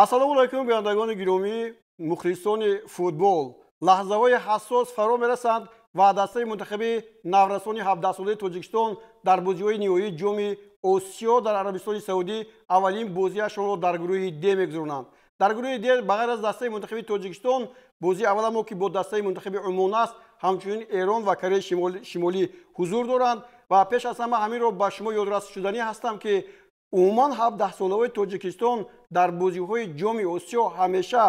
ассалому алайкум биёндагони гиромӣ, мухлисони футбол. лаҳзаҳои ҳассос фаро мерасанд ва дастаи мунтахаби наврасони 17-солаи Тоҷикистон дар бозиҳои ниҳоии ҷоми Осиё дар Арабистони Саудӣ аввалин бозиашонро дар гурӯҳи Д мегузаронанд. Дар гурӯҳи Д ба ғайр аз дастаи мунтахаби Тоҷикистон, бозии авваламо ки бо дастаи мунтахаби Умон аст, ҳамчунин Эрон ва Кореяи Шимолӣ ҳузур доранд ва пеш аз ҳама ҳаминро ба шумо ёдрас шуданӣ ҳастам ки умуман 17-солаҳои Тоҷикистон дар бозиҳои ҷоми Осиё ҳамеша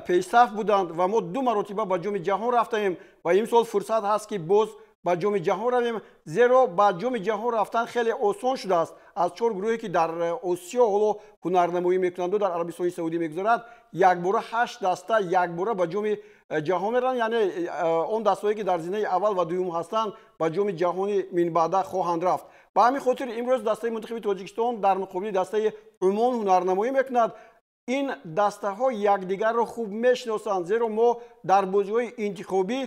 пешсаф буданд ва мо 2 маротиба ба ҷоми ҷаҳон рафтаем ва имсол фурсат ҳаст ки боз ба ҷоми ҷаҳон равем, зеро ба ҷоми ҷаҳон рафтан хеле осон шудааст. аз 4 гурӯҳе ки дар Осиё ҳоло ҳунарнамоӣ мекунанду дар Арабистони Саудӣ мегузарад, якбора 8 даста якбора ба ҷоми ҷаҳон мераванд, яъне он дастаҳое ки дар зинаи аввал ва дуюм ҳастанд ба ҷоми ҷаҳони минбаъда хоҳанд рафт. ба ҳамин хотир имрӯз дастаи мунтахаби Тоҷикистон дар муқобили дастаи Умон ҳунарнамоӣ мекунад. ин дастаҳо якдигарро хуб мешиносанд, зеро мо дар бозиҳои интихобӣ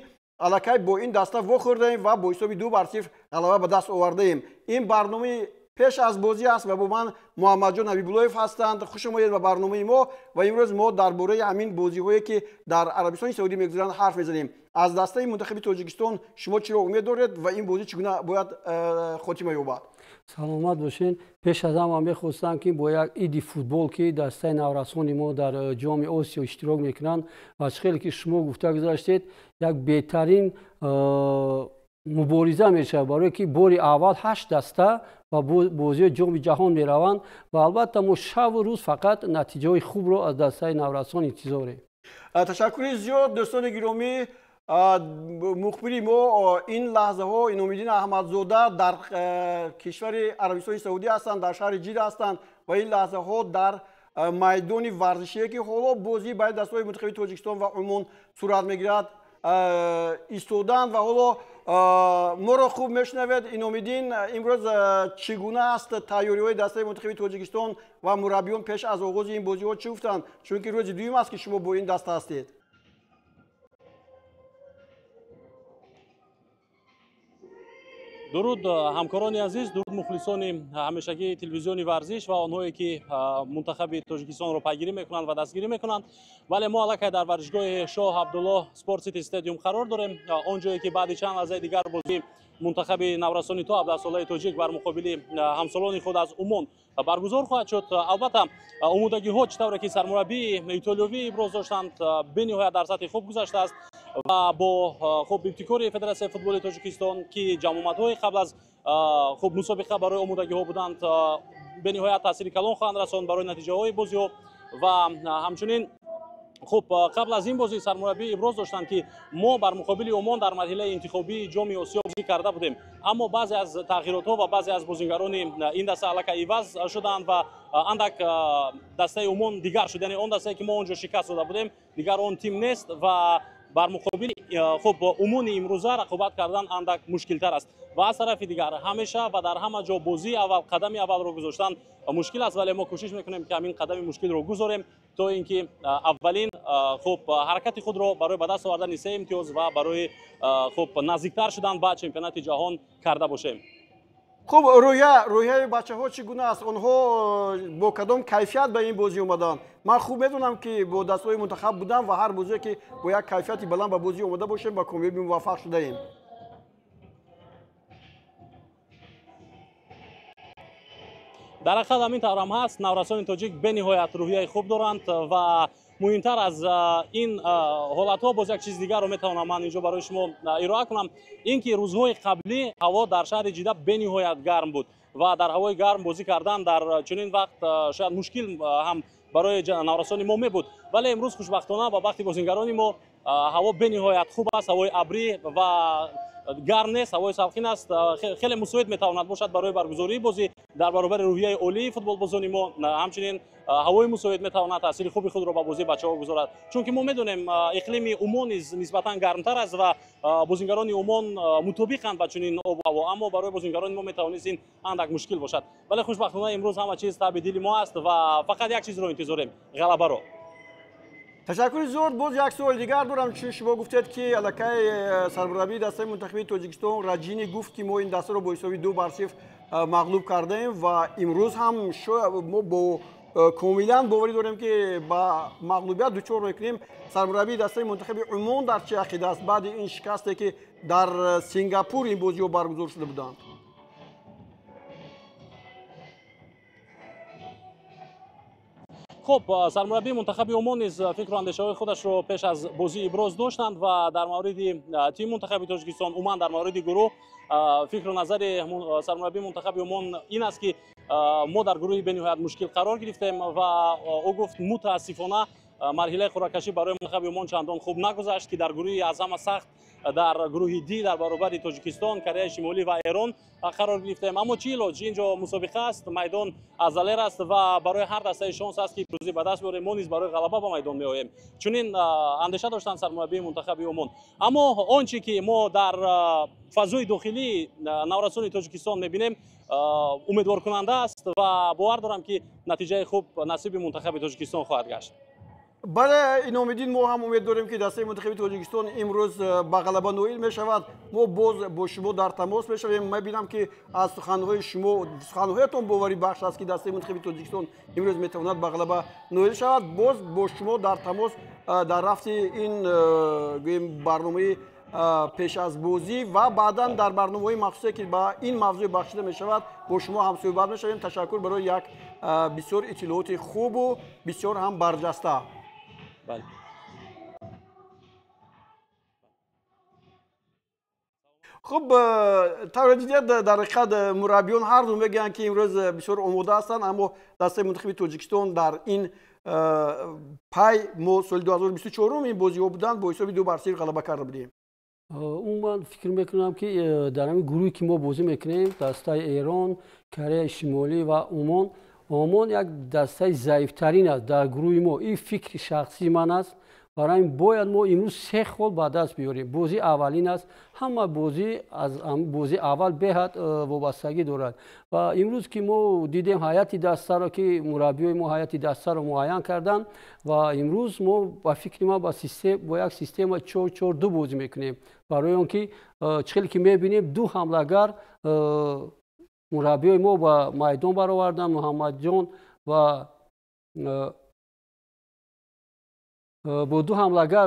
аллакай бо ин даста вохӯрдаем ва бо ҳисоби 2-0 ғалаба ба даст овардаем. ин барномаи пеш аз бозӣ аст ва бо ман Муҳаммадҷон Ҳабибуллоев ҳастанд. хуш омадед ба барномаи мо ва имрӯз мо дар бораи ҳамин бозиҳое ки дар Арабистони Саудӣ мегузаранд ҳарф мезанем. аз дастаи мунтахаби Тоҷикистон шумо чиро умед доред ва ин бозӣ чӣ гуна бояд хотима ёбад? саломат бошен. пеш аз ҳама мехостам ки бо як иди футбол ки дастаи наврасони мо дар ҷоми Осиё иштирок мекунанд ва хеле ки шумо гуфта гузаштед, як беҳтарин мубориза мешавад, барое ки бори аввал 8 даста ва бозиҳои ҷоми ҷаҳон мераванд ва албатта мо шабу рӯз фақат натиҷаҳои хубро аз дастаи наврасон интизорем. ташаккури зиёд дӯстони гиромӣ. мухбири мо ин лаҳзаҳо Иномиддин Аҳмадзода дар кишвари Арабистони Саудӣ ҳастанд, дар шаҳри Ҷидда ҳастанд ва ин лаҳзаҳо дар майдони варзишие ки ҳоло бозӣ байни дастаҳои мунтахаби Тоҷикистон ва Умон сурат мегирад истоданд ва ҳоло моро хуб мешунавед. Иномиддин, имрӯз чӣ гуна аст тайёриҳои дастаи мунтахаби Тоҷикистон ва мураббиён пеш аз оғози ин бозиҳо чӣ гуфтанд, чунки рӯзи дуюм аст ки шумо бо ин даста ҳастед? дуруд ҳамкорони азиз, дуруд мухлисони ҳамешагии телевизиони варзиш ва онҳое ки мунтахаби Тоҷикистонро пайгирӣ мекунанд ва дастгирӣ мекунанд. Вале мо аллакай дар варзишгоҳи Шоҳ Абдуллоҳ Спорт Сити стадиум қарор дорем, он ҷое ки баъди чанд лаҳзаи дигар бозии мунтахаби наврасони то 17-солаи тоҷик бар муқобили ҳамсолони худ аз Умон баргузор хоҳад шуд. албатта омодагиҳо чӣ тавре ки сармураббии итолиёвӣ иброз доштанд бениҳоят дар сатҳи хуб гузаштааст ва бо хуб ибтикори Федератсияи футболи Тоҷикистон ки ҷамоматҳои қабл аз хуб мусобиқа барои омодагиҳо буданд бениҳоят таъсири калон хоҳанд расонд барои натиҷаҳои бозиҳо ва ҳамчунин خب قبل از این بازی سرمربی ابراز داشتند که ما بر مقابل عمان در مرحله انتخابی جام آسیا بازی کرده بودیم، اما بعضی از تغییرات ها و بعضی از بازیگران این دسته الک عوض شدند و اندک دسته عمان دیگر شد، یعنی اون دسته که ما اونجا شکست داده بودیم دیگر اون تیم نیست و بر مقابل خب عمومی امروزه رقابت کردن اندک مشکل تر است و از طرف دیگر همیشه و در همه جا بازی اول قدم اول رو گذاشتن مشکل است، ولی ما کوشش میکنیم که همین قدم مشکل رو گذاریم تا اینکه اولین خب حرکت خود رو برای به دست آوردن 3 امتیاز و برای خب نزدیکتر شدن به چمپیونات جهان کرده باشیم. خب روحیه بچه‌ها چگونه است؟ آنها با کدام کیفیت به این بازی اومدن؟ من خوب میدونم که با دستای منتخب بودن و هر بازی که با یک کیفیتی بلند به بازی اومده باشیم با کامیابی موفق شده ایم. در حقیقت همین طور هم هست. نورسان تاجیک به نهایت روحیه خوب دارند و مهمتر از این حالت ها باز یک چیز دیگر رو میتونم من اینجا برای شما ارائه کنم، اینکه روزهای قبلی هوا در شهر جده به نهایت گرم بود و در هوای گرم بازی کردن در چنین وقت شاید مشکل هم برای نورسان ما می بود، ولی امروز خوشبختانه با وقتی بازیگران ما هوا به نهایت خوب است، هوای ابری و گرم نیست، هوای ساخن است، خیلی مساعد میتواند باشد برای برگزاری بازی در برابر روحیه عالی فوتبال بازان ما. همچنین هوای مساعد میتواند تاثیر خوبی خود را به بازی بچه‌ها بگذارد، چون که ما میدونیم اقلیم عمان نسبتا گرمتر است و بازیگران عمان مطابقند با چنین آب و هوا، اما برای بازیگران ما میتواند این اندک مشکل باشد، ولی خوشبختانه امروز همه چیز تابع دل ما است و فقط یک چیز رو انتظاریم، غلبه رو. تشکر زیاد. باز یک سوال دیگر دارم، چون شما گفتید که الکای سرمربی دسته منتخبی تاجیکستان راجینی گفت که ما این دسته رو با حساب 2-0 مغلوب کردیم و امروز هم ما با کاملا باوری داریم که با مغلوبیت دچار میکنیم. سرمربی دسته منتخب عمان در چه عقیده است بعد این شکستی که در سنگاپور این بازی رو برگزار شده بودند؟ خب سرمربی منتخب عمان نیز فکر و اندیشه‌های خودش رو پیش از بازی ابراز داشتند و در مورد تیم منتخب تاجیکستان عموما در مورد گروه فکر و نظر سرمربی منتخب عمان این است که ما در گروه بنهایت مشکل قرار گرفتیم و او گفت متاسفانه مرحله قرعه‌کشی برای منتخب عمان چندان خوب نگذشت که در گروه از همه سخت در گروه دی در برابر تاجیکستان، کره شمالی و ایران قرار گرفتیم. اما چی علاج؟ اینجا مسابقه است، میدان ازالر است و برای هر دسته شانس است که پیروزی به دست بیاریم. ما نیز برای غلبه به میدان میآییم. چنین اندیشه داشتن سرمربی منتخب عمان. اما آنچه که ما در فضای داخلی نورسان تاجیکستان میبینیم امیدوار کننده است و باور دارم که نتیجه خوب نصیب منتخب تاجیکستان خواهد گشت. برای این امیدین ما هم امید داریم که دسته منتخب تاجیکستان امروز با غلبه نائل می شود. ما باز با شما در تماس می شویم. من بینم که از سخنهای شما سخنهایتان باوری بخش است که دسته منتخب تاجیکستان امروز می تواند با غلبه نائل شود. باز با شما در تماس در رفت این برنامه پیش از بازی و بعدا در برنامه‌های مخصوصی که با این موضوع بخشیده می شود با شما هم صحبت می شویم. تشکر برای یک بسیار اطلاعات خوب و بسیار هم برجسته. بله. خب طور دیگر در حقیقت مربیان هر دو میگن که امروز بسیار آماده هستند، اما دسته منتخب تاجیکستان در این پای ما سال 2024 این بازی ها بودند با حساب 2-0 غلبه کرده بودیم. اون من فکر میکنم که در همین گروهی که ما بازی میکنیم دسته ایران، کره شمالی و عمان یک دسته ضعیفترین است در گروه ما. این فکر شخصی من است. برای این باید ما امروز 3 گل به دست بیاریم. بازی اولین است. همه بازی از بازی اول بهت وابستگی دارد و امروز که ما دیدیم هیئت دسته را که مربیای ما هیئت دسته را معین کردن و امروز ما با فکر ما با یک سیستم 4-4-2 بازی میکنیم برای اینکه چقدر که میبینیم دو حملهگر مربیای ما با میدان برآوردن، محمد جان و با دو حملهگر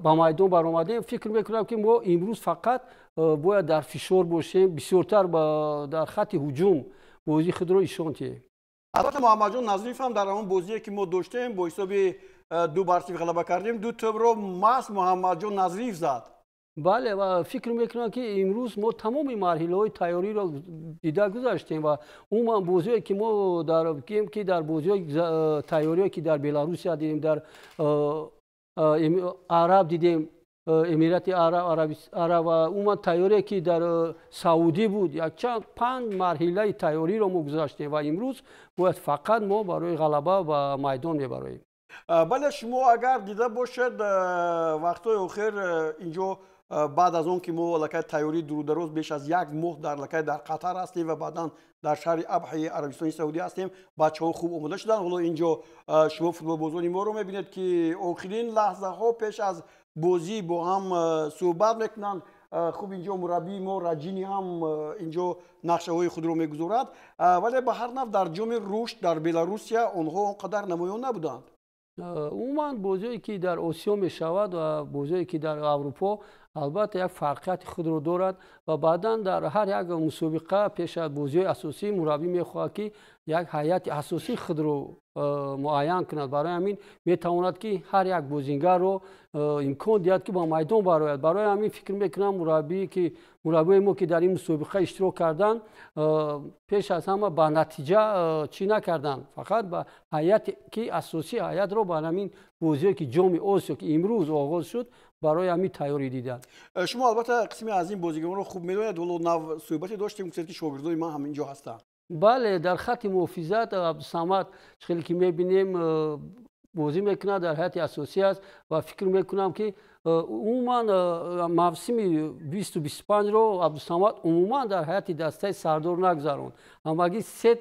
با میدان برآمدیم. فکر میکنم که ما امروز فقط باید در فشار باشیم، بسیارتر در خط هجوم بازی خود را نشاندیم. البته محمد جان نظریف هم در اون بازی که ما داشتیم با حساب 2-0 غلبه کردیم، 2 توپ رو ماست محمد جان نظریف زد. بله و فکر میکنم که امروز ما تمام مرحله های تیاری را دیده گذاشتیم و اون بازی که ما در بازی تیاری که در بلاروس دیدیم، در عرب دیدیم، امیرات عرب و اون تیاری که در سعودی بود، یک چند 5 مرحله تیاری را ما گذاشتیم و امروز باید فقط ما برای غلبه و میدان میبریم. بله شما اگر دیده باشد وقتای اخیر اینجا بعد از اون که ما لکه تیاری درودروز بیش از 1 ماه در قطر هستیم و بعدا در شهر ابها عربستان سعودی هستیم، بچه‌ها خوب آماده شدن. حالا اینجا شما فوتبال بازی ما رو میبینید که آخرین لحظه ها پیش از بازی با هم صحبت میکنن. خوب اینجا مربی ما رجینی هم اینجا نقشه های خود رو میگذارد، ولی به هر نحو در جام رشد در بلاروسیا آنها اونقدر نمایان نبودند. عموما بازی که در آسیا می شود و بازی که در اروپا البته یک فرقیت خود رو دارد و بعدا در هر یک مسابقه پیش از بازی اساسی مربی می خواهد که یک هیئت اساسی خود رو معین کند. برای همین می تواند که هر یک بازیگر رو امکان دهد که با میدان برآید. برای همین فکر میکنم مربی ما که در این مسابقه اشتراک کردن پیش از همه با نتیجه چی نکردن، فقط با هیئت که اساسی هیئت رو با همین بازی که جام آسیا که امروز آغاز شد برای همین تیاری دیدن. شما البته قسمی از این بازیکنان رو خوب میدونید، ولو صحبتی داشتیم که شاگردای ما هم اینجا هستن. بله در خط محافظت عبدالصمد خیلی که میبینیم بازی میکنه در هیئت اساسی است و فکر میکنم که عموما موسم 2025 رو عبدالصمد عموما در هیئت دسته سردار نگذراند، اما اگه 3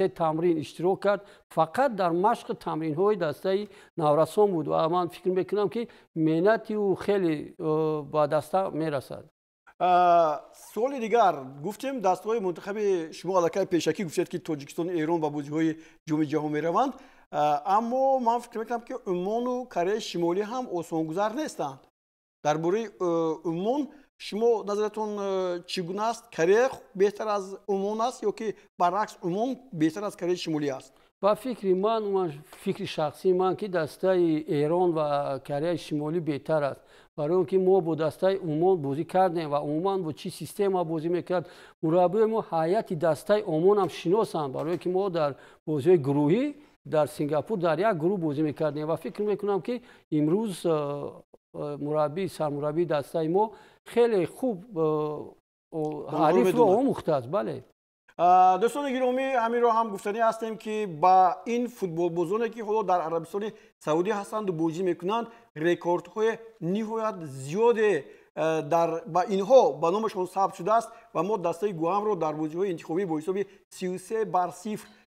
تمرین اشتراک کرد، فقط در مشق تمرین های دسته نورسان بود و من فکر میکنم که مهنتی و خیلی با دسته میرسد. سوال دیگر گفتیم دستگاه منتخب شما علاقه پیشکی گفتید که تاجیکستان ایران و بازی‌های جام جهانی میروند، اما من فکر میکنم که عمان و کره شمالی هم آسانگذار نیستند. درباره عمان شما نظرتون چگونه است؟ کره بهتر از عمان است یا که برعکس عمان بهتر از کره شمالی است؟ با فکر من فکر شخصی من که دسته ایران و کره شمالی بهتر است، برای اینکه ما با دسته عمان بازی کردیم و عمان با چی سیستم ما بازی میکرد. مربی ما هیئت دسته عمان هم شناسند، برای اینکه ما در بازی گروهی در سنگاپور در یک گروه بازی میکردیم و فکر میکنم که امروز مربی سرمربی دسته ما خیلی خوب حریف رو آموخته است. بله دوستان گرامی، همین رو هم گفتنی هستیم که با این فوتبال بازانی که حالا در عربستان سعودی هستند و بازی میکنند، رکوردهای نهایت زیاد در با اینها با نامشون ثبت شده است و ما دسته گوام رو در بازی‌های انتخابی با حساب 33-0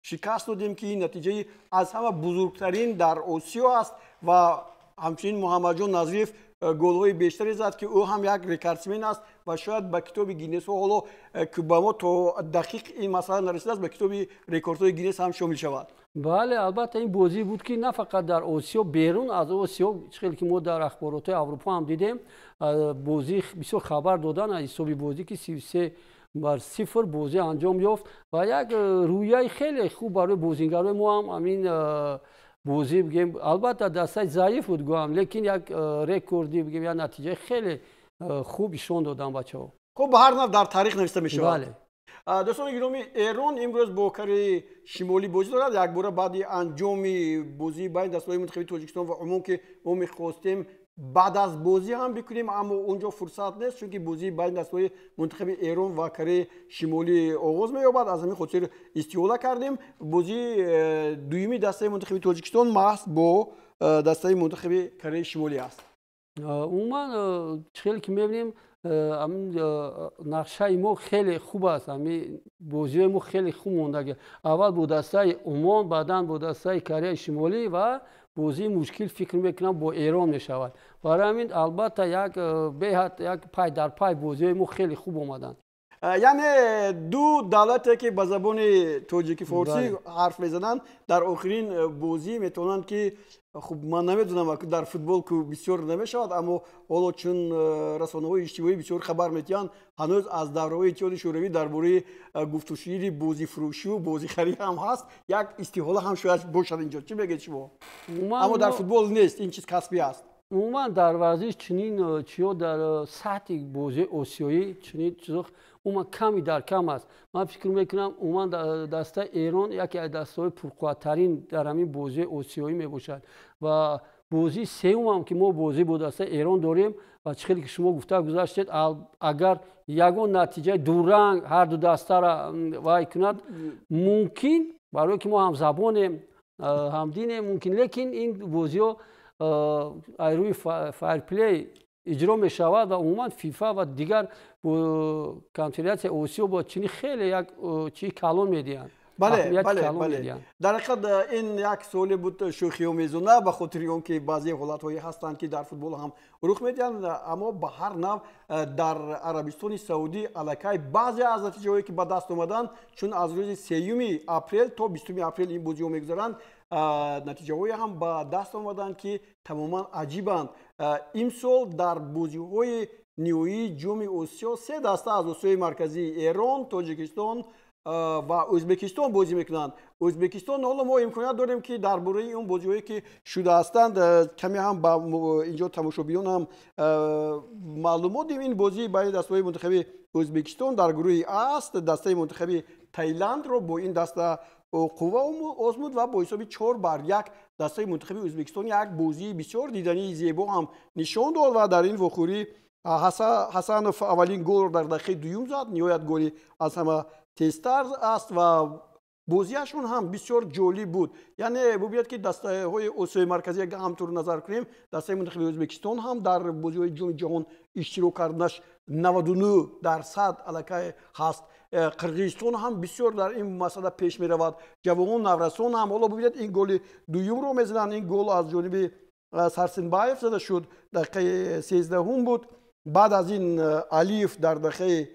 شکست دادیم که این نتیجه از همه بزرگترین در آسیا است و همچنین محمد جان نظریف گل‌های بیشتری زد که او هم یک رکوردسمن است و شاید به کتاب گینس و حالا که با ما تا دقیق این مسئله نرسیده است به کتاب رکوردهای گینس هم شامل شود. بله البته این بازی بود که نه فقط در آسیا، بیرون از آسیا، خیلی که ما در اخبارات اروپا هم دیدیم بازی بسیار خبر دادن از حساب بازی که 33-0 بازی انجام یافت و یک رویه خیلی خوب برای بازیگرای ما هم همین بازی بگیم. البته دسته ضعیف بود گوام، لیکن یک رکوردی بگیم یا نتیجه خیلی خوب نشون دادن بچه‌ها. خب به هر نحو در تاریخ نوشته میشه. بله دوستان گرامی، ایران امروز با کره شمالی بازی دارد. یک بار بعد انجام بازی بین دسته‌های منتخب تاجیکستان و عمان که ما می‌خواستیم بعد از بازی هم بکنیم اما اونجا فرصت نیست چون که بازی بین دسته‌های منتخب ایران و کره شمالی آغاز می‌یابد. از همین خاطر استفاده کردیم. بازی دومی دسته منتخب تاجیکستان محض با دسته منتخب کره شمالی است. عموما خیلی که می‌بینیم نقشه ما خیلی خوب است، همین بازی ما خیلی خوب مونده. اول با دسته عمان، بعداً با دسته کره شمالی و بازی مشکل فکر میکنم با ایران میشود. برای همین البته یک پای در پای بازی ما خیلی خوب اومدن. یعنی دو دولتی که به زبان تاجیکی فارسی حرف میزنن در آخرین بازی میتونن که خب من نمیدونم در فوتبال که بسیار نمیشود اما حالا چون رسانه‌های اجتماعی بسیار خبر میتین هنوز از دوره‌های اتحاد شوروی درباره گفت و شنید بازی فروشی و بازی خرید هم هست، یک استحاله هم شاید باشد اینجا. چی میگید شما؟ اما در فوتبال نیست، این چیز کسبی است. عموما در ورزش چنین چیزا در سطح بازی آسیایی چنین چیزا عموما کمی در کم است. من فکر میکنم عموما دسته ایران یکی از دسته‌های پرقدرترین در همین بازی آسیایی میباشد و بازی سوم هم که ما بازی با دسته ایران داریم و چیزی که شما گفته گذاشتید اگر یگان نتیجه دورنگ هر دو دسته را وای کند ممکن برای که ما هم زبان هم دین ممکن، لیکن این بازی روی فایر پلی اجرا می شود و عموما فیفا و دیگر کنفدراسیون آسیا با چنین خیلی یک چی کلان میدین. بله در حقیقت این یک سوال بود شوخی آمیزانه به خاطر اینکه بعضی حالت‌هایی هستند که در فوتبال هم رخ میدن، اما به هر نوع در عربستان سعودی علاقه بعضی از نتیجه‌هایی که به دست اومدن چون از روز 3 اپریل تا 20 اپریل این بازی رو میگذارند نتیجه‌هایی هم به دست اومدن که تماما عجیبند. امسال در بازی‌های نیویی جام آسیا 3 دسته از آسیای مرکزی ایران، تاجیکستان و ازبکستان بازی میکنند. ازبکستان حالا ما امکانیت داریم که درباره اون بازی‌هایی که شده هستند کمی هم با اینجا تماشاگران هم معلومات دیم. این بازی بین دسته‌های منتخب ازبکستان در گروه است دسته منتخب تایلند رو با این دسته قوه آزمود و با حساب 4-1 دسته منتخب ازبکستان یک بازی بسیار دیدنی زیبا هم نشان داد و در این وقوری حسنوف اولین گل در دقیقه دوم زد. نهایت گلی از همه تیزتر است و بازیشون هم بسیار جالب بود. یعنی ببینید که دسته های آسیای مرکزی اگر همطور نظر کنیم دسته منتخب ازبکستان هم در بازی های جام جهان اشتراک کردنش 99% علاقه هست. قرغیزستان هم بسیار در این مسئله پیش می رود. جوان نورسان هم حالا ببینید این گل دوم رو میزنن. این گل از جانب سرسنباєв زده شد دقیقه 13 بود بعد از این الیف در دقیقه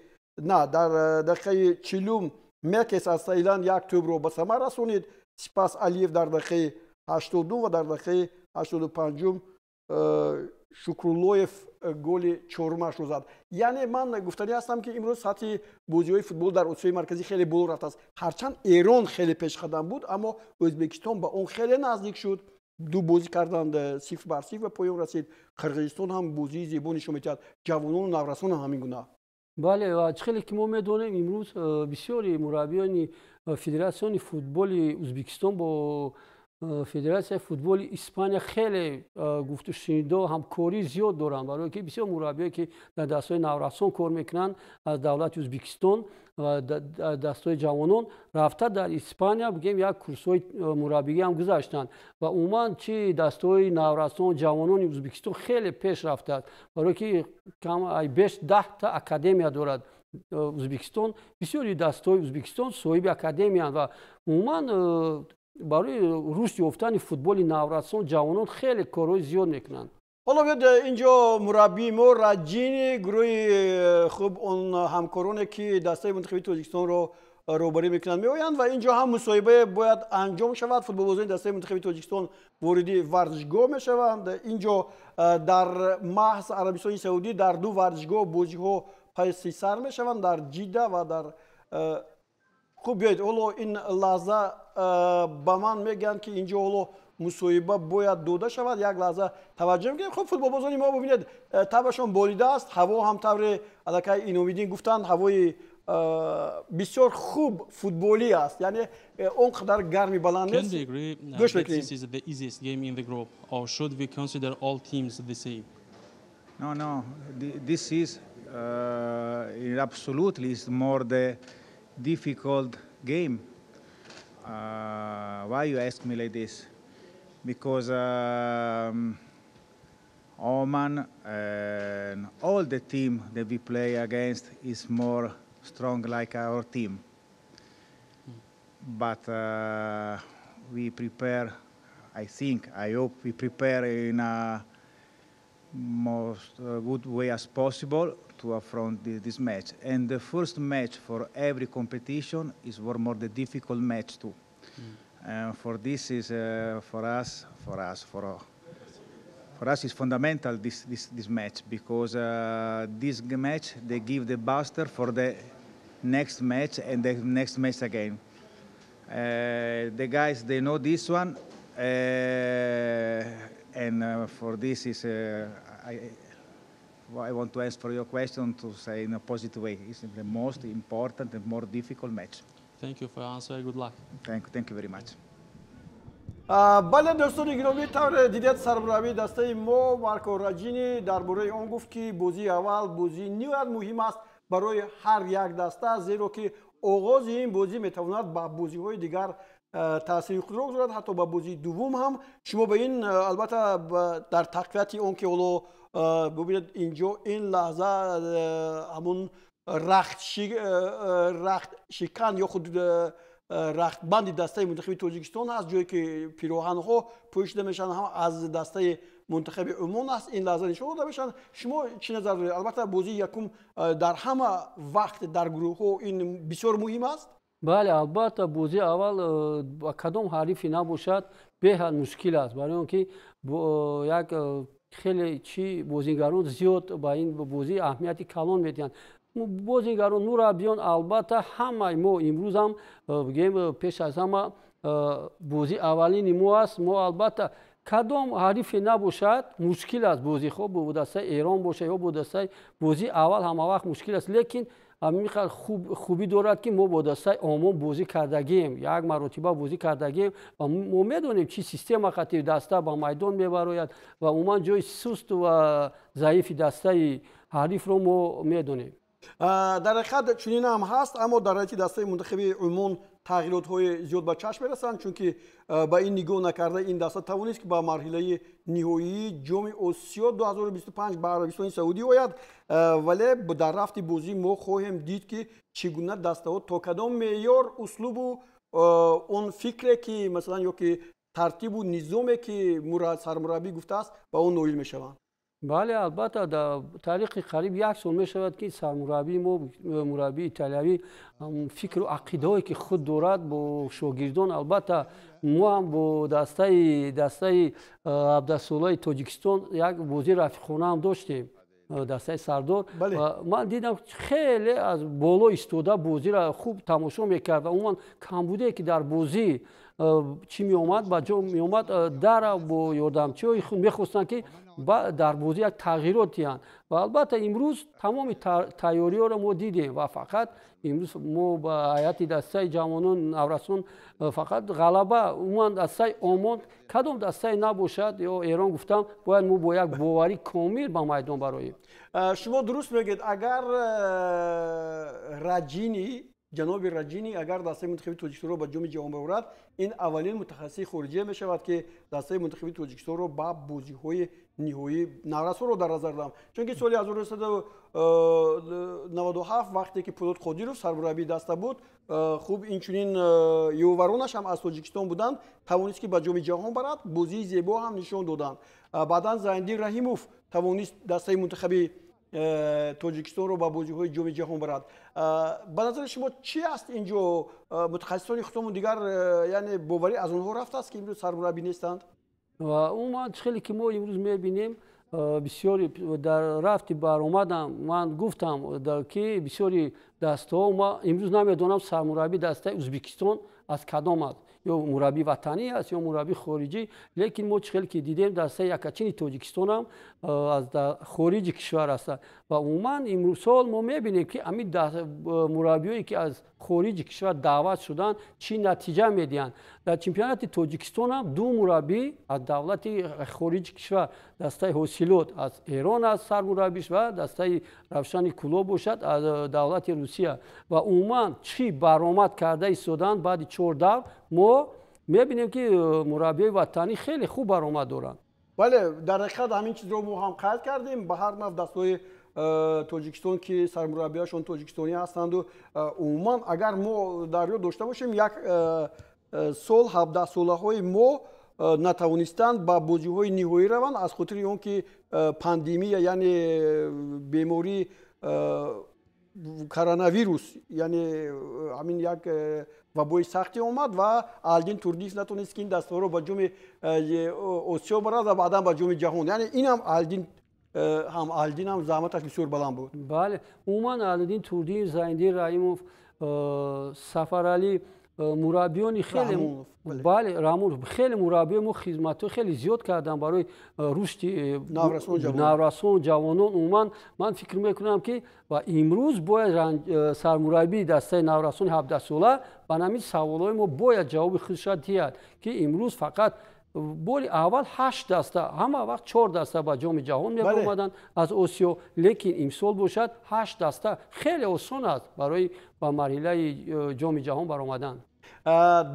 40 مکس از تایلند یک توپ رو به ثمر رسونید. سپس الیف در دقیقه 82 و در دقیقه 85 شکرولویف گل چهارمش رو زد. یعنی من گفتنی هستم که امروز سطح بازی‌های فوتبال در اسیای مرکزی خیلی بالا رفته است. هرچند ایران خیلی پیش قدم بود اما ازبکستان با اون خیلی نزدیک شد. دو بازی کردند 0-0 و پایان رسید. قرقیزستان هم بازی زیبا نشون می‌داد. جوانان و نورسان هم همین گونه. بله و خیلی که ما می‌دونیم امروز بسیاری مربیان فدراسیون فوتبال ازبکستان با فدراسیون فوتبال اسپانیا خیلی گفت و شنیده و همکاری زیاد دارن، برای که بسیار مربیایی که در دستای نورسان کار میکنن از دولت ازبکستان و دستای جوانان رفته در اسپانیا بگیم یک کورسای مربیگی هم گذاشتن و عموما چی دستای نورسان جوانان ازبکستان خیلی پیش رفته است، برای که کم بیش 10 تا اکادمی دارد ازبکستان. بسیاری دستای ازبکستان صاحب اکادمی هستند و عموما برای رشد یافتن فوتبال نورسان جوانان خیلی کارهای زیاد میکنند. حالا بیاد اینجا مربی ما رجین گروه خوب اون همکارانی که دسته منتخبی تاجیکستان رو روبرو میکنند میآیند و اینجا هم مصاحبه باید انجام شود. فوتبالبازان دسته منتخبی تاجیکستان وارد ورزشگاه میشوند. اینجا در محض عربستان سعودی در دو ورزشگاه بازی ها پای سر میشوند، در جده و در خوب بیاید. حالا این لحظه با من میگن که اینجا حالا مصاحبه باید داده شود. یک لحظه توجه میکنیم. خب فوتبالبازان ما ببینید تبشون بالیده است، هوا هم طور الکی این امیدین گفتن هوای بسیار خوب فوتبالی است، یعنی اونقدر گرمی بلند نیست. Can we agree that this is the easiest game in the group or should we consider all teams the same? No, this is absolutely is more the difficult game. Why you ask me like this? Because Oman and all the team that we play against is more strong like our team. But we prepare, I hope we prepare in a most good way as possible to affront this match. And the first match for every competition is one more the difficult match too. For this is for us is fundamental this match, because this match they give the booster for the next match and the next match again. The guys they know this one, and for this is I want to answer your question to say in a positive way. It's the most important and more difficult match. Thank you for your answer. Good luck. Thank you very much. بله دوستان گرامی، طور دیدت سرمربی دسته ما مارکو راجینی درباره آن گفت که بازی اول بازی نهایت مهم است برای هر یک دسته، زیرا که آغاز این بازی میتواند با بازی‌های دیگر تاثیر خود را بگذارد، حتی با بازی دوم هم. شما به این البته در تقویت اون که حالا ببینید اینجا این لحظه همون رخت شکن یا خود رخت بند دسته منتخب تاجیکستان است، جایی که پیراهن ها پوشیده میشن هم از دسته منتخب عمان است. این لحظه نشون داده میشن. شما چه نظر دارید؟ البته بازی یکم در همه وقت در گروه ها این بسیار مهم است. بله البته بازی اول با کدام حریفی نباشد به حال مشکل است، برای اینکه یک خیلی چی بازیگران زیاد با این بازی اهمیتی کلان میدن. بازیگران مربیان البته همه ما امروز هم بگیم پیش از همه بازی اولین ما است. ما البته کدام حریفی نباشد مشکل است بازی خوب با دسته ایران باشه یا با دسته بازی اول همه وقت مشکل است، لیکن همین خوبی دارد که ما با دسته عمان بازی کردگیم، یک مرتبه بازی کردگیم و ما میدونیم چی سیستم خاطر دسته با میدان میبراید و عموما جای سست و ضعیف دسته حریف رو ما میدونیم. در حقیقت چنین هم هست، اما در حالت دسته منتخب عمان تغییرات های زیاد به چشم میرسند، چون که با این نگاه نکرده این دسته توانست که با مرحله نهایی جام آسیا 2025 به عربستان سعودی آید. ولی در رفت بازی ما خواهیم دید که چگونه دسته ها تا کدام معیار اسلوب و اون فکری که مثلا یا که ترتیب و نظامی که سرمربی گفته است با اون نویل میشوند. بله البته در تاریخ قریب یک سال می شود که سرمربی ما مربی ایتالیایی فکر و عقیده‌ای که خود دارد با شاگردان البته ما هم با دسته عبدالسلای تاجیکستان یک بازی رفیقانه هم داشتیم دسته سردار و من دیدم خیلی از بالا ایستاده بازی را خوب تماشا میکرد و عموما کمبوده که در بازی چی می اومد با جا می اومد در با یاردمچی خود میخواستن که در بازی یک تغییراتی هست و البته امروز تمام تیاری ها را ما دیدیم و فقط امروز ما با هیئت دسته جوانان نورسان فقط غلبه عموما دسته آماد کدام دسته نباشد یا ایران گفتم باید ما با یک باوری کامل با میدان براییم. شما درست میگید اگر رجینی جناب رجینی اگر دسته منتخبی تاجیکستان رو به جام جهان ببرد این اولین متخصص خارجی می شود که دسته منتخبی تاجیکستان رو با بازی‌های نهایی نورسان رو در نظر دارم چون که سال 1997 وقتی که پولاد قادیروف سرمربی دسته بود خوب اینچنین یوورونش هم از تاجیکستان بودند توانست که به جام جهان برد بازی زیبا هم نشان دادند بعداً زایندین رحیموف توانست دسته منتخبی تاجیکستان رو با بازی‌های جام جهان برد. به نظر شما چی است اینجا متخصصان خودمون دیگر یعنی باوری از اونها رفته است که امروز سرمربی نیستند؟ و اون خیلی که ما امروز می‌بینیم بسیاری در رفتی برآمدم من گفتم که بسیاری دسته‌ها ما امروز نمی‌دونم سرمربی دسته ازبکستان از کدام است یا مربی وطنی است یا مربی خارجی لیکن ما خیلی که دیدیم دسته یکچین تاجیکستان هم از خارج کشور است و عموما امروز سال ما می‌بینیم که همین مربیایی که از خارج کشور دعوت شدن چی نتیجه میدن در چمپیونات تاجیکستان هم دو مربی از دولت خارج کشور دسته حوسیلوت از ایران از سرمربیش و دسته روشن کلوب باشد از دولت روسیه و عموما چی برآمد کرده ایستادن بعد 4 ما می‌بینیم که مربی وطنی خیلی خوب برآمد دارن. بله در حقیقت همین چیز رو ما هم قید کردیم به هر نوع دسته‌های تاجیکستان که سرمربیاشون تاجیکستانی هستند و عموما اگر ما در یاد داشته باشیم یک سال 17 ساله‌های ما نتوانستند با بازی‌های نهایی روند از خاطر اون که پاندمی یعنی بیماری کرونا ویروس یعنی همین یک وبای سختی اومد و آلدین توردیف نتونست که این دسته رو با جام آسیا برد و بعدا با جام جهان یعنی این هم آلدین هم زحمتش بسیار بلند بود. بله عموما آلدین توردیف زایندین رحیموف سفرعلی مربیان خیلی بله رامون خیلی مربی ما خدمت خیلی زیاد کردن برای رشد نورسان جوانان عموما من فکر میکنم که و امروز باید سرمربی دسته نورسان 17 ساله به همین سوالای ما باید جواب خودش دهد که امروز فقط بولی اول 8 دسته همه وقت 4 دسته با جام جهان می اومدن از آسیا لیکن امسال باشد 8 دسته خیلی آسان است برای با مرحله جام جهان برآمدن.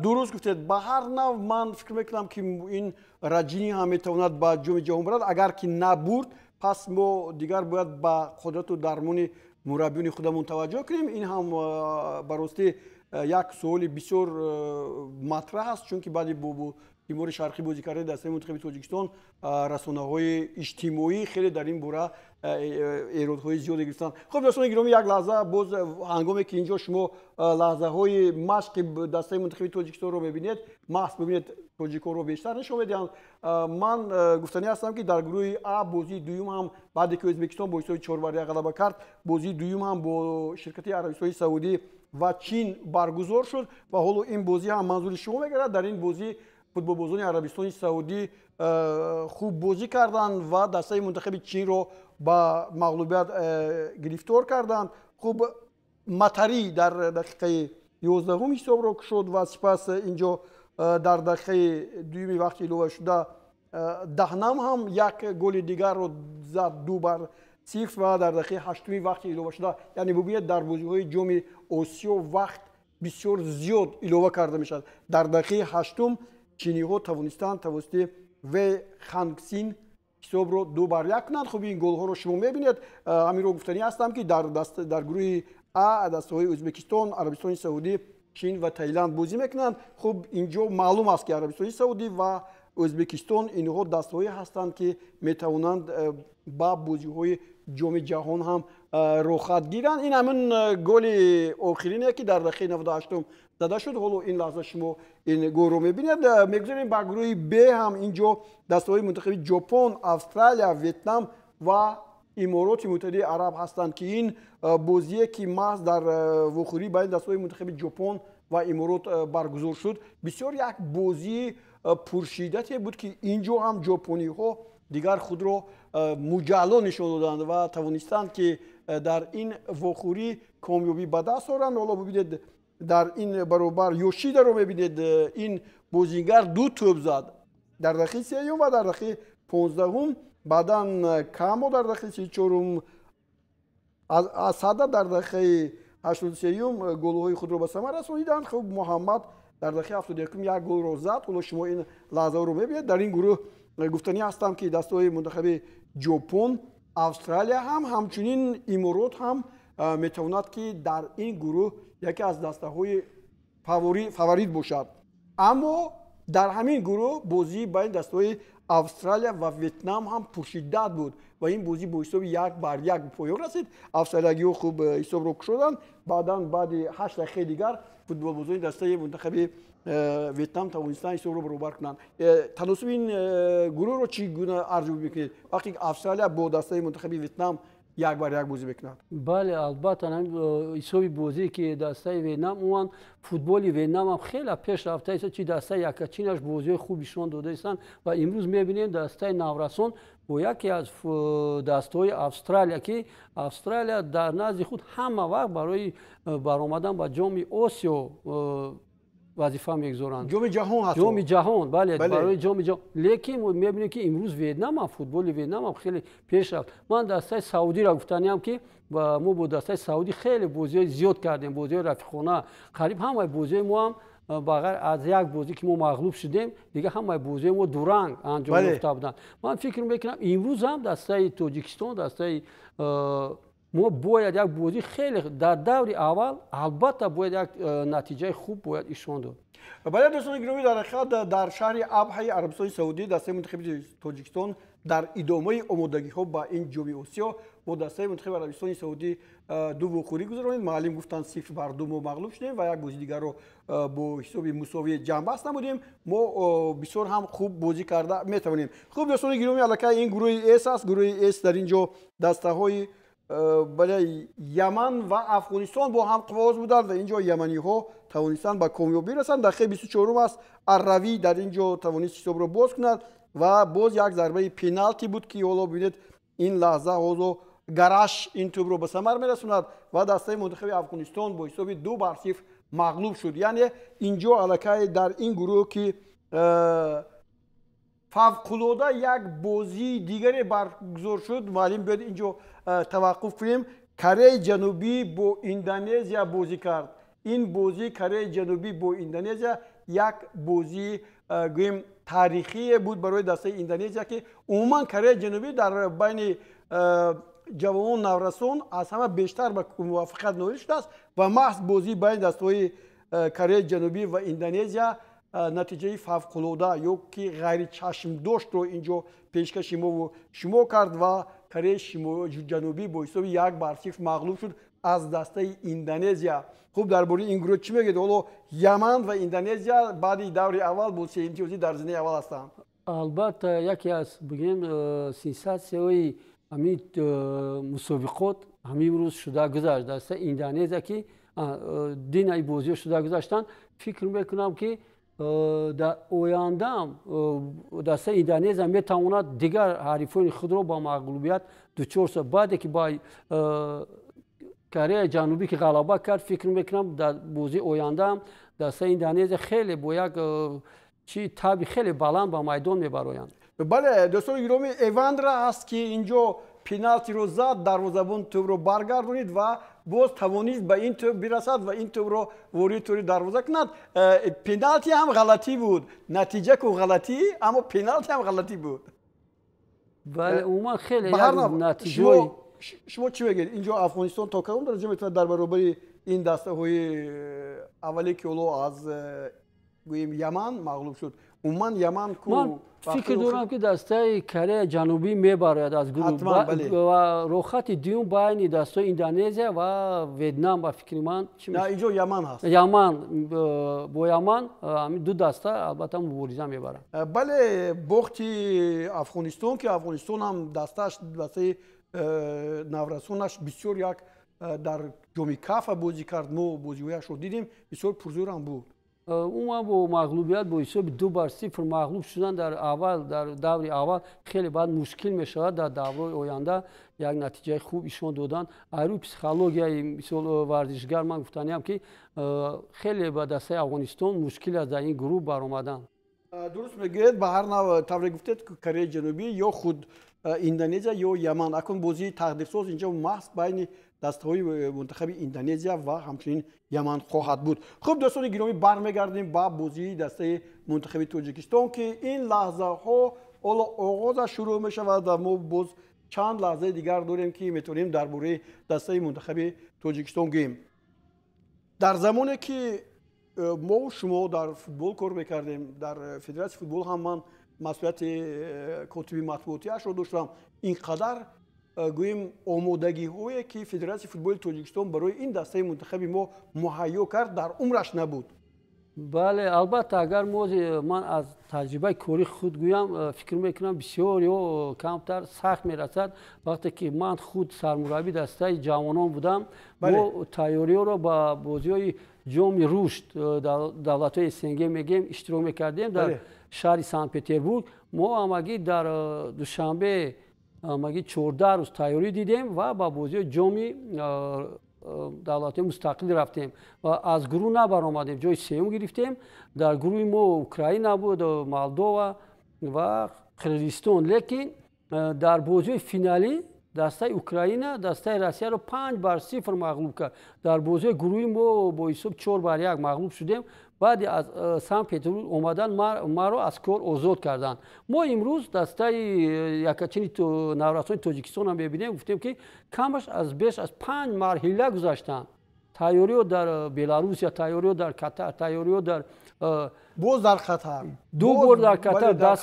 درست گفتید به هر نوع من فکر میکنم که این رجینی هم میتواند با جام جهان برد اگر که نبرد پس ما دیگر باید با قدرت و درمان مربیان خودمون توجه کنیم این هم براستی یک سوال بسیار مطرح است چون که بعد تیمور شرقی بازی کرده دسته منتخب تاجیکستان رسانه‌های اجتماعی خیلی در این باره ایرادهای زیادی گرفتن. خب دوستان گرامی یک لحظه باز هنگامی که اینجا شما لحظه‌های مشق دسته منتخب تاجیکستان رو می‌بینید محض ببینید تاجیک‌ها رو بیشتر نشون میدن. من گفتنی هستم که در گروه A بازی دوم هم بعد که ازبکستان با 4 غلبه کرد بازی دوم هم با شرکت عربستان سعودی و چین برگزار شد و حالا این بازی هم منظور شما میگیرد در این بازی فوتبالبازان عربستان سعودی خوب بازی کردند و دسته منتخب چین رو با مغلوبیت گرفتار کردند. خوب مطری در دقیقه 11 حساب را شد و سپس اینجا در دقیقه دوم وقتی اضافه شده دهنم هم یک گل دیگر رو زد 2-0 و در دقیقه 8 وقتی اضافه شده یعنی ببینید در بازی‌های جام آسیا وقت بسیار زیاد اضافه کرده میشد. در دقیقه 8 چینی ها توانستند توسط و خانگسین حساب رو 2-1 کنند. خب این گل ها رو شما میبینید همین رو گفتنی هستم که در گروه A دسته های ازبکستان، عربستان سعودی، چین و تایلند بازی میکنند. خب اینجا معلوم است که عربستان سعودی و ازبکستان اینها دستهایی هستند که میتوانند با بازی‌های جام جهان هم رخصت گیرند. این همون گل آخرینه که در دقیقه 98 زده شد. حالا این لحظه شما این گل رو میبینید. میگذاریم با گروه ب هم اینجا دسته‌های منتخب ژاپن، استرالیا، ویتنام و امارات متحده عرب هستند که این بازی که محض در وخوری بین دسته‌های منتخب ژاپن و امارات برگزار شد بسیار یک بازی پرشدتی بود که اینجا هم ژاپنی ها دیگر خود را مجلا نشان دادند و توانستند که در این وخوری کامیابی به دست آورند. حالا ببینید در این برابر یوشیدا رو میبینید، این بازیگر 2 توپ زد در دقیقه 3 و در دقیقه 15. بعداً کامو در دقیقه 34 اسادا در دقیقه 83 گل‌های خود را به ثمر رساندند. خب محمد در دقیقه 71 یک گل را زد. حالا شما این لحظه رو میبینید. در این گروه گفتنی هستم که دسته‌های منتخب ژاپن، استرالیا هم همچنین امارات هم میتواند که در این گروه یکی از دسته‌های فاوریت باشد. اما در همین گروه بازی بین دسته‌های استرالیا و ویتنام هم پرشدت بود و این بازی با حساب 1-1 به پایان رسید. استرالیایی‌ها خوب حساب رو کشیدند. بعد 8 دقیقه دیگر فوتبال‌بازان دسته منتخب ویتنام توانستند حساب رو برابر کنند. تناسب این گروه رو چگونه ارزیابی می‌کنید وقتی استرالیا با دسته منتخب ویتنام 1-1 بازی بکند؟ بله البته حسابی بازی که دسته ویتنام اون فوتبال ویتنام هم خیلی پیش رفته است. چی دسته یکچینش بازی خوبیشون داده ایستند و امروز می‌بینیم دسته نورسان با یکی از دسته‌های استرالیا که استرالیا در نزد خود همه وقت برای برآمدن با جام آسیا وظیفه میگذارند. جام جهان هست. جام جهان بله برای جام جهان. لیکن می‌بینیم که امروز ویتنام فوتبال ویتنام هم خیلی پیش رفت. من دسته سعودی را گفتنیم که و ما با دسته سعودی خیلی بازی زیاد کردیم، بازی رفیقانه قریب همه بازی ما هم بغیر از یک بازی که ما مغلوب شدیم دیگه همه بازی ما دورنگ انجام یافته بودند. من فکر میکنم امروز هم دسته تاجیکستان دسته ما باید یک بازی خیلی در دور اول البته باید یک نتیجه خوب باید ایشان داد. بله دوستان گرامی، در شهر ابها عربستان سعودی دسته منتخب تاجیکستان در ادامه آمادگی‌ها با این جام آسیا با دسته منتخب عربستان سعودی 2 وخوری گذراند. معلم گفتند 0-2 ما مغلوب شدیم و یک بازی دیگر رو با حساب مساوی جمع بست نمودیم. ما بسیار هم خوب بازی کرده میتوانیم. خوب دوستان گرامی، البته این گروه اس است. گروه اس در اینجا دسته‌های بله یمن و افغانستان با هم قواز بودند و اینجا یمنی ها توانستند به کامیابی رسند. دقیقه 24 است عربی در اینجا توانست حساب را باز کند و باز یک ضربه پنالتی بود که حالا ببینید این لحظه حالا گراش این توپ رو به ثمر میرسوند و دسته منتخب افغانستان با حساب 2-0 مغلوب شد. یعنی اینجا الکی در این گروه که فوق‌العاده یک بازی دیگری برگزار شد. معلوم بود اینجا توقف کنیم. کره جنوبی با اندونزیا بازی کرد. این بازی کره جنوبی با اندونزیا یک بازی گویم تاریخی بود برای دسته اندونزیا که عموما کره جنوبی در بین جوانان نورسان از همه بیشتر به موفقیت نائل شده است و محض بازی بین دسته‌های کره جنوبی و اندونزیا نتیجه فوق‌العاده یا که غیر چشم داشت رو اینجا پیشکش شما کرد و کره جنوبی با حساب 1-0 مغلوب شد از دسته اندونزیا. خوب درباره این گروه چی میگید؟ حالا یمن و اندونزیا بعد دور اول با 3 امتیازی در زمینه اول هستند. البته یکی از بگیم سنساسیونی همین مسابقات همین روز شده گذشت دسته اندونزیا که دین ای بازی شده گذاشتن. فکر میکنم که در آینده دسته اندونزیا میتواند دیگر حریفان خود را با مغلوبیت دچار سازد. بعد که با کره جنوبی که غلبه کرد فکر میکنم در بازی آینده هم دسته اندونزیا خیلی با یک تابی خیلی بلند با میدان میبرند. بله دوستان گرامی، ایواندرا است که اینجا پنالتی رو زد، دروازه‌بان توپ رو برگردونید و باز توانید به این توپ برسد و این توپ رو وارد توری دروازه کند. پنالتی هم غلطی بود، نتیجه کو غلطی، اما پنالتی هم غلطی بود. بله عموما خیلی نتیجه. شما چی میگید؟ اینجا افغانستان تا کدام درجه میتونه در برابر این دسته های اولی که از گوییم یمن مغلوب شد عموما یمن کو من فکر دارم که دسته کره جنوبی میبرد از گروه و روخت دیوم بین دسته اندونزیا و ویتنام با فکر من نه اینجا یمن هست. یمن با یمن همین دو دسته البته مبارزه میبرن. بله بختی افغانستان که افغانستان هم دستش واسه نورسونش بسیار یک در جام کاف بازی کرد. ما بازی‌هایش رو دیدیم بسیار پرزور هم بود. اونا با مغلوبیت با حساب 2-0 مغلوب شدن در اول در دور اول خیلی بعد مشکل میشود در دور آینده یک نتیجه خوب ایشون دادن. ایرو پسیکولوژی مثل ورزشگر من گفتنیم که خیلی با دسته افغانستان مشکل از این گروه برآمدن. درست میگید به هر نوع طور گفتید که کره جنوبی یا خود اندونزیا یا یمن اکنون بازی تقدیرساز اینجا محض بین دسته‌های منتخب اندونزیا و همچنین یمن خواهد بود. خب دوستان گرامی برمیگردیم با بازی دسته منتخب تاجیکستان که این لحظه ها آغاز شروع می شود و ما باز چند لحظه دیگر داریم که میتونیم درباره دسته منتخب تاجیکستان گیم. در زمانی که ما و شما در فوتبال کار میکردیم در فدراسیون فوتبال هم من مسئولیت کاتبی مطبوعاتیش رو داشتم. اینقدر گوییم آمادگی هایی که فدراسیون فوتبال تاجیکستان برای این دسته منتخبی ما مهیا کرد در عمرش نبود. بله البته اگر من از تجربه کاری خود گویم فکر میکنم بسیار یا کمتر سخت میرسد وقتی که من خود سرمربی دسته جوانان بودم. ما تیاری رو با بازی جام رشد دولت‌های سنگی میگیم اشتراک میکردیم در شهر سن پترزبورگ. ما همگی در دوشنبه همگی 14 روز تیاری دیدیم و با بازی جام دولت مستقل رفتیم و از گروه نبرآمدیم. جای سوم گرفتیم. در گروه ما اوکراین بود و مولدووا و قرقیزستان. لیکن در بازی فینالی دسته اوکراین دسته روسیه رو 5-0 مغلوب کرد. در بازی گروهی ما با حساب 4-1 مغلوب شدیم. بعد از سن پترزبورگ اومدن ما رو از کار آزاد کردن. ما امروز دسته یکچین نورسان تاجیکستان هم ببینیم گفتیم که کمش از بیش از 5 مرحله گذاشتن. تیاری در بلاروس یا تیاری در قطر تیاری در باز در قطر دو بار در قطر در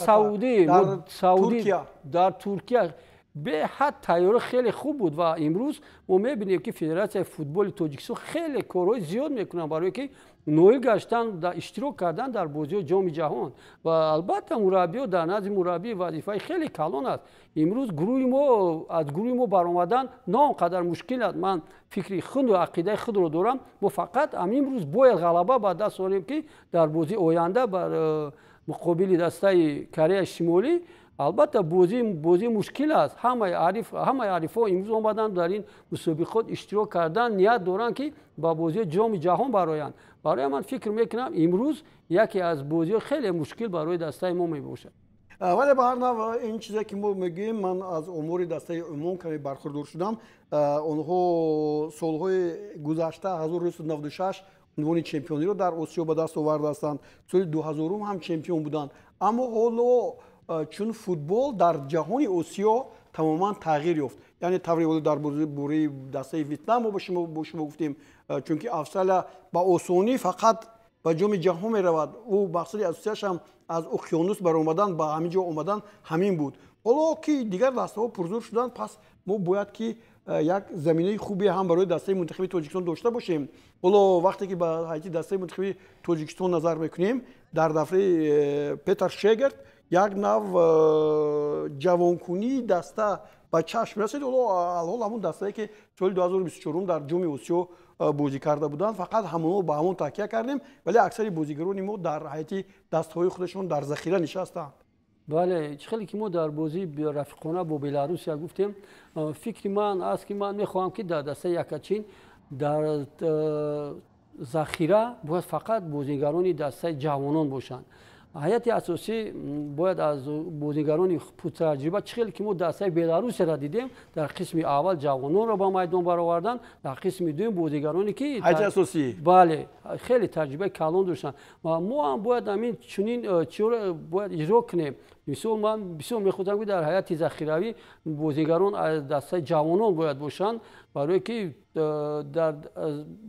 سعودی در ترکیه به حد تیاری خیلی خوب بود و امروز ما می‌بینیم که فدراسیون فوتبال تاجیکستان خیلی کارهای زیاد میکنن برای که نوعی گشتن در اشتراک کردن در بازی جام جهان و البته مربی در نزد مربی وظیفه خیلی کلان است. امروز از گروه ما برآمدن نه آنقدر مشکل است. من فکری خود و عقیده خود رو دارم. ما فقط امروز باید غلبه به دست آوریم که در بازی آینده بر مقابل دسته کره شمالی البته بازی مشکل است. همه عارفا امروز اومدن در این مسابقات اشتراک کردن نیت دارن که با بازی جام جهان برآیند. برای من فکر میکنم امروز یکی از بازی خیلی مشکل برای دسته ما میباشه. ولی به هر نوع این چیزی که ما میگیم من از امور دسته عموم کمی برخوردار شدم. آنها سالهای گذشته 1996 عنوان چمپیونی رو در آسیا به دست آورده هستند. سال 2000 هم چمپیون بودند. اما حالا چون فوتبال در جهان آسیا تماما تغییر یافت. یعنی طوری در بوری دسته ویتنام ما با شما گفتیم چون که افسل با آسانی فقط به جام جهان می رود. او مقصد اساسیش هم از اقیانوس برآمدن با همینجا اومدن همین بود. حالا که دیگر دسته ها پرزور شدن پس ما باید که یک زمینه خوبی هم برای دسته منتخب تاجیکستان داشته باشیم. حالا وقتی که به هیئت دسته منتخب تاجیکستان نظر میکنیم در دفتر پیتر شگرت یک نوع جوانکنی دسته به چشم رسید. حالا همون دسته‌ای که سال 2024 در جام آسیا بازی کرده بودند فقط همون با همون تکیه کردیم ولی اکثر بازیگران ما در هیئت دسته‌های خودشون در ذخیره نشستند. بله خیلی که ما در بازی رفیقانه با بلاروس گفتیم فکر من است که من میخواهم که در دسته یکچین در ذخیره باید فقط بازیگران دسته جوانان باشند. هیئت اساسی باید از بازیگران پرتجربه خیلی که ما دسته بلاروس را دیدیم در قسم اول جوانان را با میدان برآوردن در قسم دوم بازیگرانی که هیئت اساسی بله خیلی تجربه کلان داشتن و ما هم باید همین چنین چیزا باید اجرا کنیم. مثلا من بسیار میخواستم که در هیئت ذخیروی بازیگران از دسته جوانان باید باشند برای که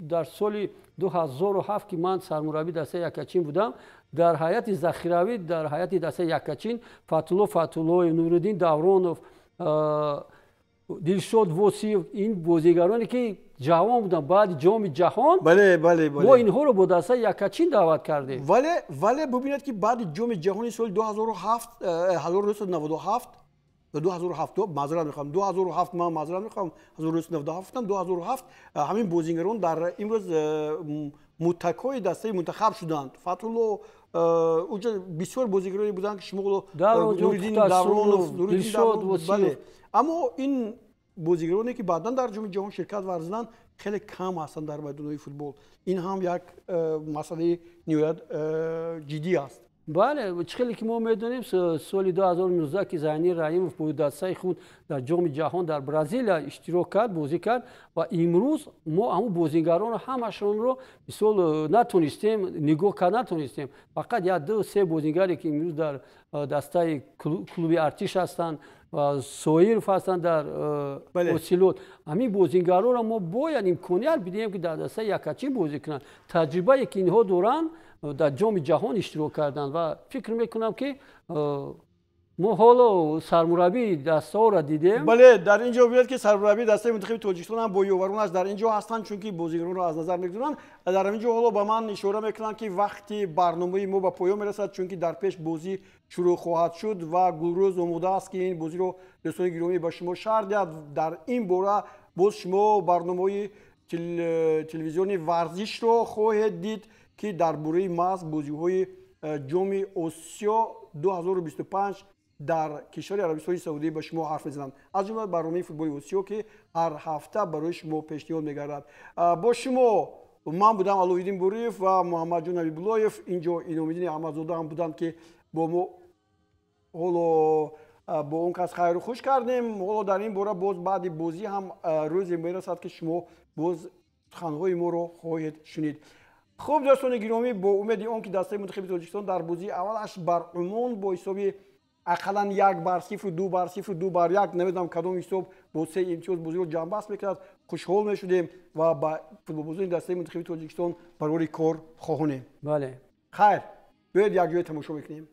در سال 2007 که من سرمربی دسته یکچین بودم дар ҳайати захиравӣ дар ҳайати дастаи Якачин Фатуллоев, Нуриддин Давронов, Дилшод Восиев, ин бозигароне ки ҷавон буданд баъди ҷоми ҷаҳон. мо инҳоро бо дастаи Якачин даъват кардем. вале бубинед ки баъди ҷоми ҷаҳони соли 1997 ҳамин бозигарон дар имрӯз муттакиҳои дастаи мунтахаб шуданд. Фатулло бисёр бозигароне буданд ки шумо Нуриддин Давронов, аммо ин бозигароне ки баъдан дар ҷоми ҷаҳон ширкат варзиданд хеле кам ҳастанд дар майдонои футбол. ин ҳам як масъалаи ниҳоят ҷиддӣ аст. бале чӣ хеле ки мо медонем соли 2019 ки Зайнир Раимов бо дастаи худ дар ҷоми ҷаҳон дар Бразилия иштирок кард, бозӣ кард ва имрӯз мо ҳамун бозигаронро ҳамашонро мисол натонистем нигоҳ карда натонистем. Фақат як ду се бозигаре ки имрӯз дар дастаи клуби Артиш ҳастанд ва Соиров ҳастанд дар Осилот. ҳамин бозигаронро мо бояд имконият бидиҳем ки дар дастаи Якачин бозӣ кунанд. таҷрибае ки инҳо доранд дар ҷоми ҷаҳон иштирок карданд ва фикр мекунам ки мо ҳоло сармураббии дастаҳоро дидем. бале дар ин ҷо биёд ки сармураббии дастаи мунтахаби Тоҷикистон ҳам бо ёваронаш дар ин ҷо ҳастанд, чунки бозигаронро аз назар мегузоранд. дар ин ҷо ҳоло ба ман ишора мекунанд ки вақти барномаи мо ба поён мерасад, чунки дар пеш бозӣ шурӯъ хоҳад шуд ва Гулрӯз омодааст ки ин бозиро дӯстони гиромӣ ба шумо шаҳр диҳад. дар ин бора боз шумо барномаи телевизиони варзишро хоҳед дид ки дар бораи маҳз бозиҳои ҷоми Осиё 2025 дар кишвари Арабистони Саудӣ ба шумо ҳарф мезанам. аз ҷумла барномаи футболи Осиё ки ҳар ҳафта барои шумо пешниҳод мегардад. бо шумо ман будам Аловиддин Буриев ва Муҳаммадҷон Ҳабибуллоев. ин ҷо Иномиддин Аҳмадзода ҳам буданд ки бо мо ҳоло бо он кас хайру хуш кардем. ҳоло дар ин бора боз баъди бозӣ ҳам рӯзе мерасад ки шумо боз суханҳои моро хоҳед шунид. хуб дӯстони гиромӣ, бо умеди он ки дастаи мунтахаби Тоҷикистон дар бозии аввалаш бар Умон бо ҳисоби ақаллан 1-0, 2-0, 2-1 намедонам кадом ҳисоб бо 3 имтиёз бозиро ҷамъбаст мекард. хушҳол мешудем ва ба футболбозони дастаи мунтахаби Тоҷикистон барори кор хоҳонем. бале хайр, биёед як ҷое тамошо мекунем.